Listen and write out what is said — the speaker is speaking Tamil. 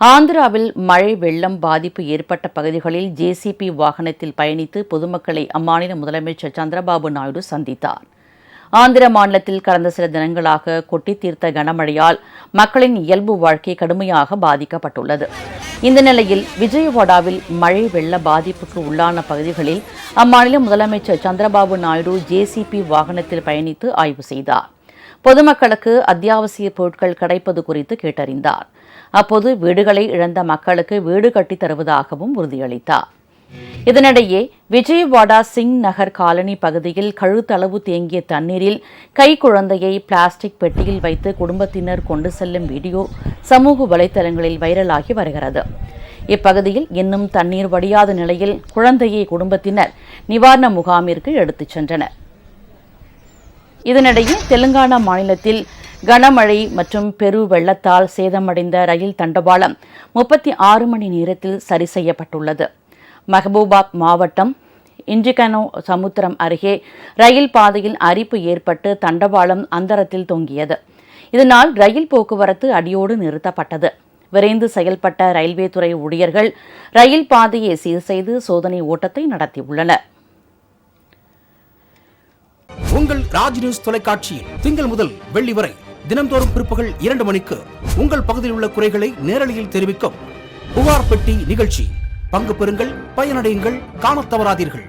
ஆந்திராவில் மழை வெள்ளம் பாதிப்பு ஏற்பட்ட பகுதிகளில் ஜேசிபி வாகனத்தில் பயணித்து பொதுமக்களை அம்மாநில முதலமைச்சர் சந்திரபாபு நாயுடு சந்தித்தார். ஆந்திர மாநிலத்தில் கடந்த சில தினங்களாக கொட்டி தீர்த்த கனமழையால் மக்களின் இயல்பு வாழ்க்கை கடுமையாக பாதிக்கப்பட்டுள்ளது. இந்த நிலையில் விஜயவாடாவில் மழை வெள்ள பாதிப்புக்கு உள்ளான பகுதிகளில் அம்மாநில முதலமைச்சர் சந்திரபாபு நாயுடு ஜேசிபி வாகனத்தில் பயணித்து ஆய்வு செய்தார். பொதுமக்களுக்கு அத்தியாவசிய பொருட்கள் கிடைப்பது குறித்து கேட்டறிந்தார். அப்போது வீடுகளை இழந்த மக்களுக்கு வீடு கட்டித் தருவதாகவும் உறுதியளித்தார். இதனிடையே விஜயவாடா சிங் நகர் காலனி பகுதியில் கழுத்தளவு தேங்கிய தண்ணீரில் கைக்குழந்தையை பிளாஸ்டிக் பெட்டியில் வைத்து குடும்பத்தினர் கொண்டு செல்லும் வீடியோ சமூக வலைதளங்களில் வைரலாகி வருகிறது. இப்பகுதியில் இன்னும் தண்ணீர் வடியாத நிலையில் குழந்தையை குடும்பத்தினர் நிவாரண முகாமிற்கு எடுத்துச் சென்றனர். இதனிடையே தெலுங்கானா மாநிலத்தில் கனமழை மற்றும் பெரு வெள்ளத்தால் சேதமடைந்த ரயில் தண்டவாளம் 36 மணி நேரத்தில் சரி செய்யப்பட்டுள்ளது. மஹபூபாத் மாவட்டம் இஞ்சிகனோ சமுத்திரம் அருகே ரயில் பாதையில் அரிப்பு ஏற்பட்டு தண்டவாளம் அந்தரத்தில் தொங்கியது. இதனால் ரயில் போக்குவரத்து அடியோடு நிறுத்தப்பட்டது. விரைந்து செயல்பட்ட ரயில்வே துறை ஊழியர்கள் ரயில் பாதையை சீர் செய்து சோதனை ஓட்டத்தை நடத்தியுள்ளனர். உங்கள் ராஜ் நியூஸ் தொலைக்காட்சியில் திங்கள் முதல் வெள்ளி வரை தினந்தோறும் பிற்பகல் 2 மணிக்கு உங்கள் பகுதியில் உள்ள குறைகளை நேரலையில் தெரிவிக்கும் புகார் பெட்டி நிகழ்ச்சி. பங்கு பெறுங்கள், பயனடையுங்கள், காணத் தவறாதீர்கள்.